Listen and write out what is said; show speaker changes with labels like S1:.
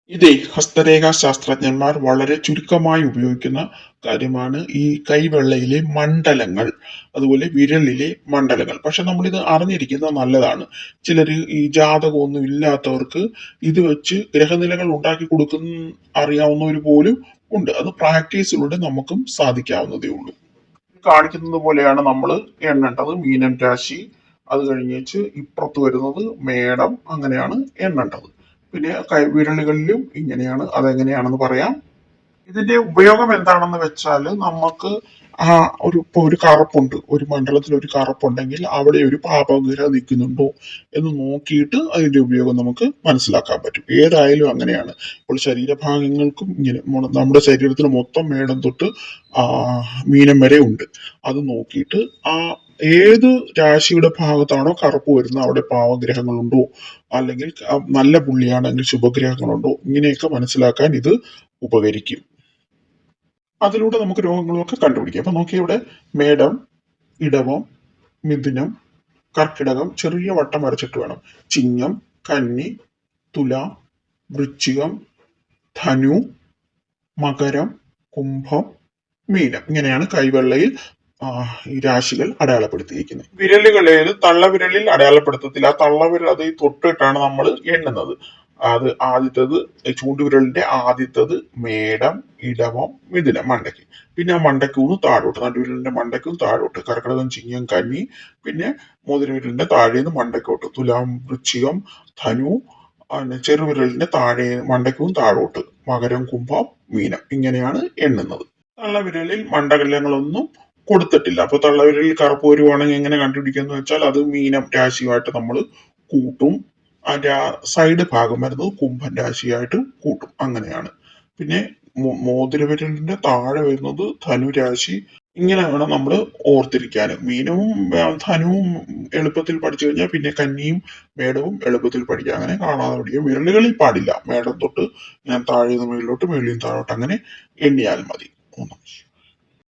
S1: ഇതേ ഹസ്തരേഖാ ശാസ്ത്രജ്ഞന്മാർ വളരെ ചുരുക്കമായി ഉപയോഗിക്കുന്ന കാര്യമാണ് ഈ കൈവെള്ളയിലെ മണ്ഡലങ്ങൾ, അതുപോലെ വിരലിലെ മണ്ഡലങ്ങൾ. പക്ഷെ നമ്മളിത് അറിഞ്ഞിരിക്കുന്നത് നല്ലതാണ്. ചിലർ ഈ ജാതകമൊന്നും ഇല്ലാത്തവർക്ക് ഇത് വെച്ച് ഗ്രഹനിലകൾ ഉണ്ടാക്കി കൊടുക്കുന്ന അറിയാവുന്നവർ പോലും ഉണ്ട്. അത് പ്രാക്ടീസിലൂടെ നമുക്കും സാധിക്കാവുന്നതേ ഉള്ളൂ. കാണിക്കുന്നത് പോലെയാണ് നമ്മൾ എണ്ണേണ്ടത്. മീനം രാശി, അത് കഴിഞ്ഞേച്ച് ഇപ്പുറത്ത് വരുന്നത് മേടം, അങ്ങനെയാണ് എണ്ണേണ്ടത്. പിന്നെ വിരലുകളിലും ഇങ്ങനെയാണ്. അതെങ്ങനെയാണെന്ന് പറയാം. ഇതിന്റെ ഉപയോഗം എന്താണെന്ന് വെച്ചാൽ നമുക്ക് ആ ഒരു കറുപ്പുണ്ട്, ഒരു മണ്ഡലത്തിൽ ഒരു കറുപ്പുണ്ടെങ്കിൽ അവിടെ ഒരു പാപഗ്രഹം നിൽക്കുന്നുണ്ടോ എന്ന് നോക്കിയിട്ട് അതിന്റെ ഉപയോഗം നമുക്ക് മനസ്സിലാക്കാൻ പറ്റും. ഏതായാലും അങ്ങനെയാണ്. ഇപ്പോൾ ശരീരഭാഗങ്ങൾക്കും ഇങ്ങനെ നമ്മുടെ ശരീരത്തിൽ മൊത്തം മേടം തൊട്ട് ആ മീനം വരെ ഉണ്ട്. അത് നോക്കിയിട്ട് ആ ഏത് രാശിയുടെ ഭാഗത്താണോ കറുപ്പ് വരുന്നത് അവിടെ പാവഗ്രഹങ്ങളുണ്ടോ, അല്ലെങ്കിൽ നല്ല പുള്ളിയാണെങ്കിൽ ശുഭഗ്രഹങ്ങളുണ്ടോ, ഇങ്ങനെയൊക്കെ മനസ്സിലാക്കാൻ ഇത് ഉപകരിക്കും. അതിലൂടെ നമുക്ക് രോഗങ്ങളൊക്കെ കണ്ടുപിടിക്കാം. അപ്പൊ നോക്കിയ ഇവിടെ മേടം, ഇടവം, മിഥുനം, കർക്കിടകം ചെറിയ വട്ടം വരച്ചിട്ട് വേണം. ചിങ്ങം, കന്നി, തുലാം, വൃശ്ചികം, ധനു, മകരം, കുംഭം, മീനം. ഇങ്ങനെയാണ് കൈവെള്ളയിൽ ഈ രാശികൾ അടയാളപ്പെടുത്തിയിരിക്കുന്നത്. വിരലുകളേത് തള്ളവിരലിൽ അടയാളപ്പെടുത്തത്തില്ല. ആ തള്ളവിരൽ അത് തൊട്ടിട്ടാണ് നമ്മൾ എണ്ണുന്നത്. അത് ആദ്യത്തത് ചൂണ്ടുവിരലിന്റെ ആദ്യത്തത് മേടം, ഇടവം, മിഥുനം മണ്ടയ്ക്ക്. പിന്നെ ആ മണ്ടയ്ക്കൂന്ന് താഴോട്ട്, നടുവിരലിന്റെ മണ്ടയ്ക്കും താഴോട്ട്, കർക്കിടകം, ചിങ്ങം, കന്നി. പിന്നെ മോതിരവിരലിന്റെ താഴേന്ന് മണ്ടയ്ക്കോട്ട്, തുലാം, വൃശ്ചികം, ധനു, ചെറുവിരലിന്റെ താഴെ മണ്ടയ്ക്കും താഴോട്ട്, മകരം, കുംഭം, മീനം. ഇങ്ങനെയാണ് എണ്ണുന്നത്. തള്ളവിരലിൽ മണ്ഡലങ്ങളൊന്നും കൊടുത്തിട്ടില്ല. അപ്പൊ തള്ളവിരലിൽ കറുപ്പ് വരുവാണെങ്കിൽ എങ്ങനെ കണ്ടുപിടിക്കാന്ന് വെച്ചാൽ അത് മീനം രാശിയുമായിട്ട് നമ്മൾ കൂട്ടും. അതിന്റെ ആ സൈഡ് ഭാഗം വരുന്നത് കുംഭൻ രാശിയായിട്ട് കൂട്ടും. അങ്ങനെയാണ്. പിന്നെ മോതിരവിരലിന്റെ താഴെ വരുന്നത് ധനുരാശി. ഇങ്ങനെ വേണം നമ്മൾ ഓർത്തിരിക്കാൻ. മീനവും ധനുവും എളുപ്പത്തിൽ പഠിച്ചു കഴിഞ്ഞാൽ പിന്നെ കന്നിയും മേടവും എളുപ്പത്തിൽ പഠിക്കാം. അങ്ങനെ കാണാതെ പഠിക്കാം. വിരലുകളിൽ പാടില്ല. മേടം തൊട്ട് ഞാൻ താഴെ നിന്ന് മേളിലോട്ട്, മേളിൽ താഴോട്ട് അങ്ങനെ എണ്ണിയാൽ മതി.